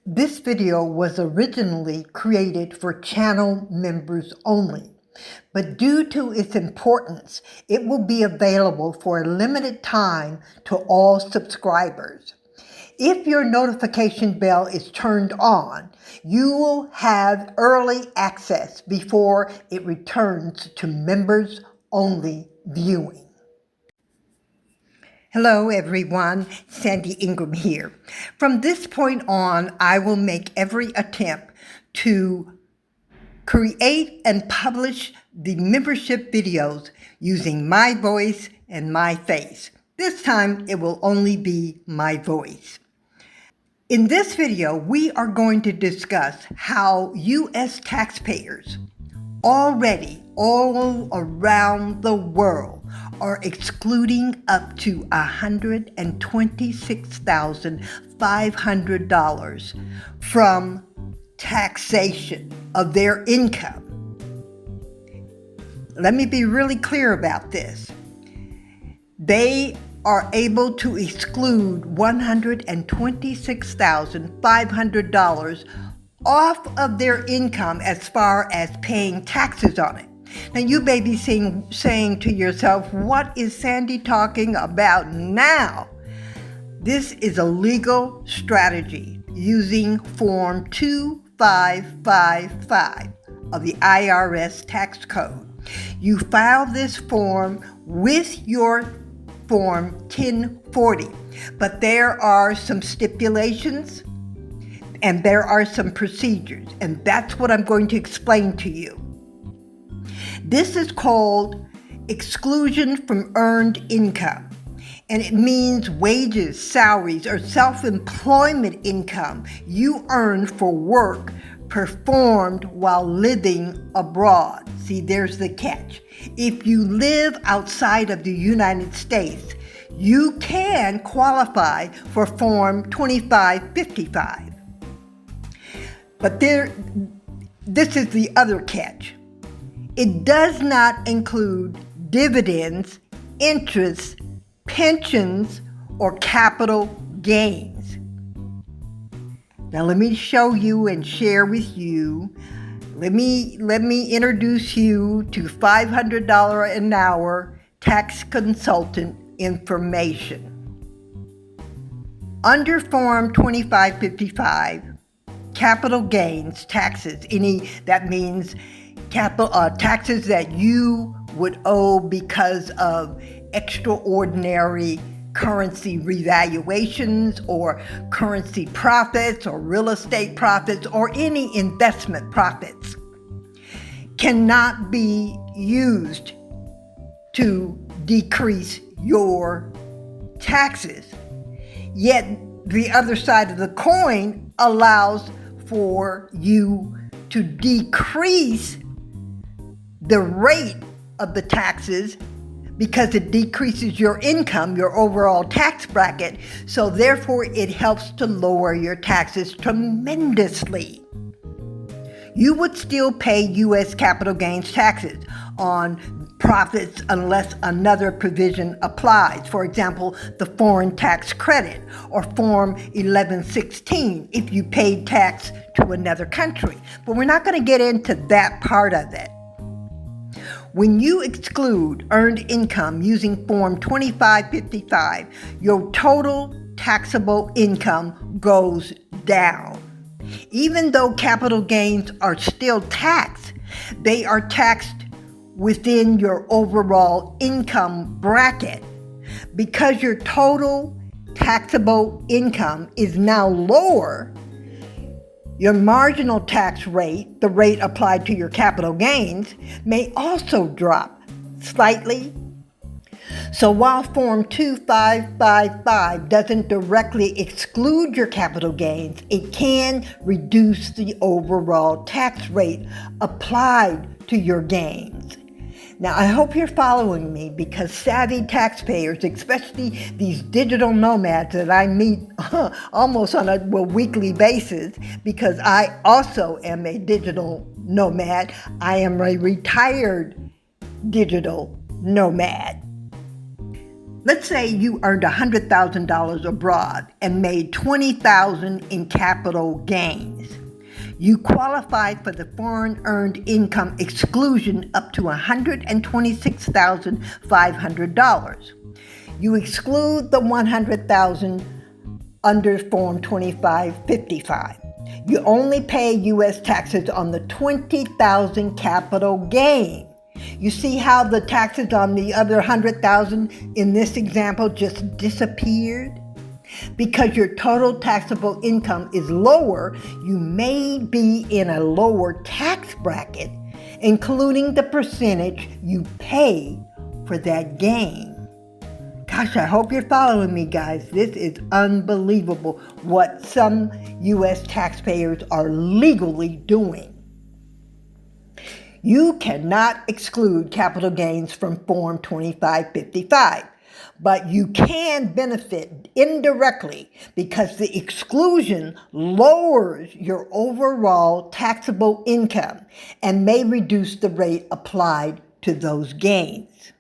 This video was originally created for channel members only, but due to its importance, it will be available for a limited time to all subscribers. If your notification bell is turned on, you will have early access before it returns to members only viewing. Hello everyone, Sandy Ingram here. From this point on, I will make every attempt to create and publish the membership videos using my voice and my face. This time it will only be my voice. In this video, we are going to discuss how U.S. taxpayers already all around the world are excluding up to $126,500 from taxation of their income. Let me be really clear about this. They are able to exclude $126,500 off of their income as far as paying taxes on it. Now you may be saying to yourself, what is Sandy talking about now? This is a legal strategy using Form 2555 of the IRS tax code. You file this form with your Form 1040, but there are some stipulations and there are some procedures, and that's what I'm going to explain to you. This is called exclusion from earned income, and it means wages, salaries, or self-employment income you earn for work performed while living abroad. See, there's the catch. If you live outside of the United States, you can qualify for Form 2555. But this is the other catch. It does not include dividends, interest, pensions, or capital gains. Now let me show you and share with you. Let me introduce you to $500 an hour tax consultant information. Under Form 2555, capital gains taxes, that means taxes that you would owe because of extraordinary currency revaluations or currency profits or real estate profits or any investment profits, cannot be used to decrease your taxes. Yet the other side of the coin allows for you to decrease the rate of the taxes because it decreases your income, your overall tax bracket. So therefore, it helps to lower your taxes tremendously. You would still pay U.S. capital gains taxes on profits unless another provision applies. For example, the foreign tax credit or Form 1116 if you paid tax to another country. But we're not going to get into that part of it. When you exclude earned income using Form 2555, your total taxable income goes down. Even though capital gains are still taxed, they are taxed within your overall income bracket. Because your total taxable income is now lower, your marginal tax rate, the rate applied to your capital gains, may also drop slightly. So while Form 2555 doesn't directly exclude your capital gains, it can reduce the overall tax rate applied to your gains. Now, I hope you're following me because savvy taxpayers, especially these digital nomads that I meet almost on a weekly basis, because I also am a digital nomad. I am a retired digital nomad. Let's say you earned $100,000 abroad and made $20,000 in capital gains. You qualify for the foreign earned income exclusion up to $126,500. You exclude the $100,000 under Form 2555. You only pay U.S. taxes on the $20,000 capital gain. You see how the taxes on the other $100,000 in this example just disappeared? Because your total taxable income is lower, you may be in a lower tax bracket, including the percentage you pay for that gain. Gosh, I hope you're following me, guys. This is unbelievable what some U.S. taxpayers are legally doing. You cannot exclude capital gains from Form 2555, but you can benefit indirectly because the exclusion lowers your overall taxable income and may reduce the rate applied to those gains.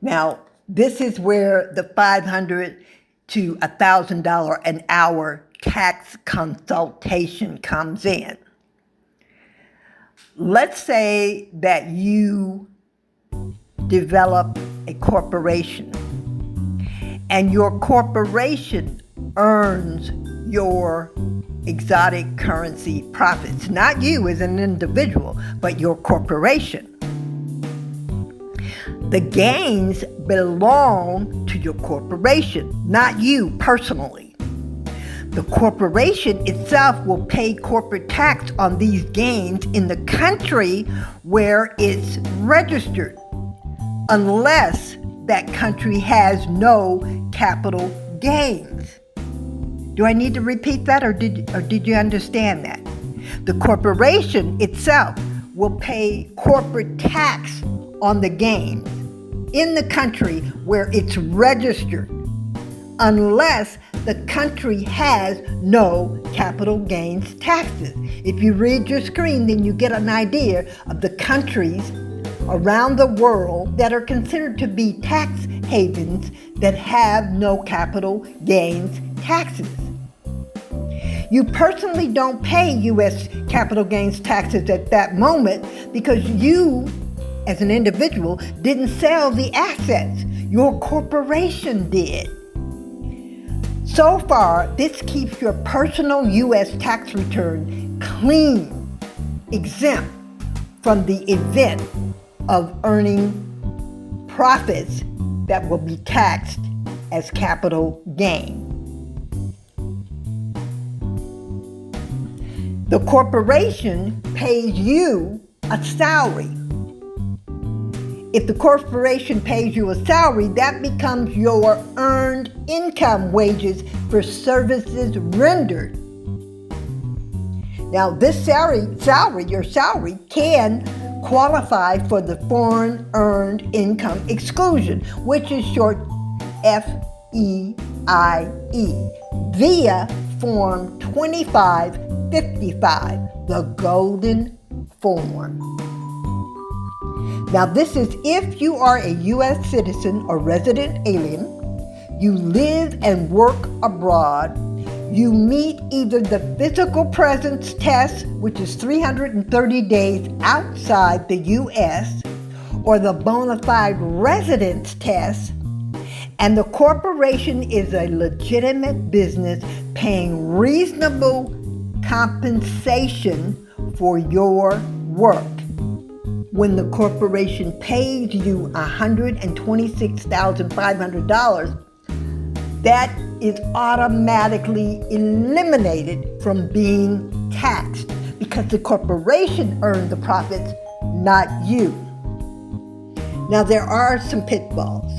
Now, this is where the $500 to $1,000 an hour tax consultation comes in. Let's say that you develop a corporation and your corporation earns your exotic currency profits. Not you as an individual, but your corporation. The gains belong to your corporation, not you personally. The corporation itself will pay corporate tax on these gains in the country where it's registered, unless that country has no capital gains. Do I need to repeat that, or did you understand that? The corporation itself will pay corporate tax on the gains in the country where it's registered, unless the country has no capital gains taxes. If you read your screen, then you get an idea of the countries around the world that are considered to be tax havens that have no capital gains taxes. You personally don't pay U.S. capital gains taxes at that moment because you, as an individual, didn't sell the assets. Your corporation did. So far, this keeps your personal U.S. tax return clean, exempt from the event of earning profits that will be taxed as capital gain. The corporation pays you a salary. If the corporation pays you a salary, that becomes your earned income wages for services rendered. Now, this your salary can qualify for the Foreign Earned Income Exclusion, which is short FEIE, via Form 2555, the Golden Form. Now, this is if you are a U.S. citizen or resident alien, you live and work abroad, you meet either the physical presence test, which is 330 days outside the U.S., or the bona fide residence test, and the corporation is a legitimate business paying reasonable compensation for your work. When the corporation pays you $126,500, that is automatically eliminated from being taxed because the corporation earned the profits, not you. Now, there are some pitfalls.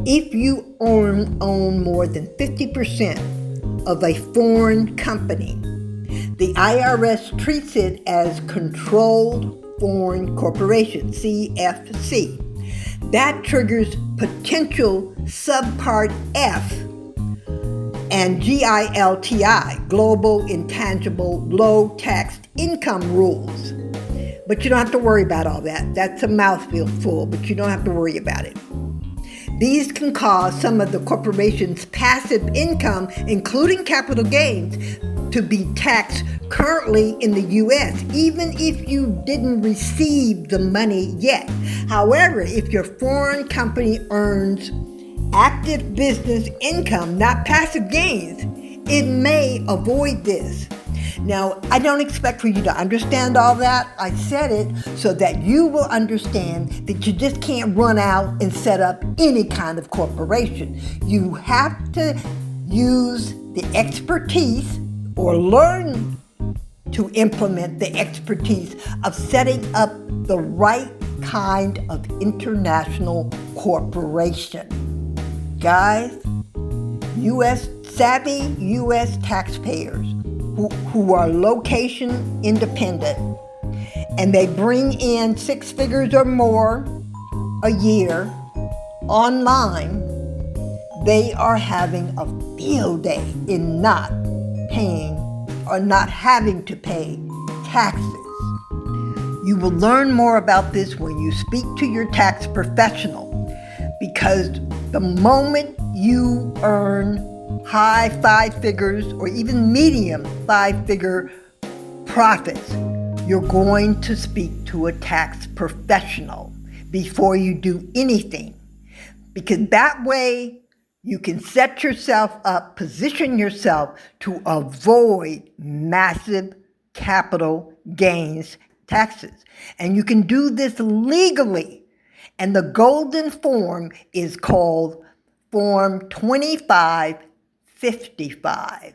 If you own more than 50% of a foreign company, the IRS treats it as controlled foreign corporation, CFC. That triggers potential Subpart F and GILTI, Global Intangible Low Taxed Income Rules. But you don't have to worry about all that. That's a mouthful, but you don't have to worry about it. These can cause some of the corporation's passive income, including capital gains, to be taxed currently in the U.S., even if you didn't receive the money yet. However, if your foreign company earns active business income, not passive gains, it may avoid this. Now, I don't expect for you to understand all that. I said it so that you will understand that you just can't run out and set up any kind of corporation. You have to use the expertise or learn to implement the expertise of setting up the right kind of international corporation. Guys, savvy U.S. taxpayers who are location independent and they bring in 6 figures or more a year online, they are having a field day in not paying or not having to pay taxes. You will learn more about this when you speak to your tax professional, because the moment you earn high 5 figures or even medium 5-figure profits, you're going to speak to a tax professional before you do anything, because that way you can set yourself up, position yourself to avoid massive capital gains taxes. And you can do this legally. And the golden form is called Form 2555.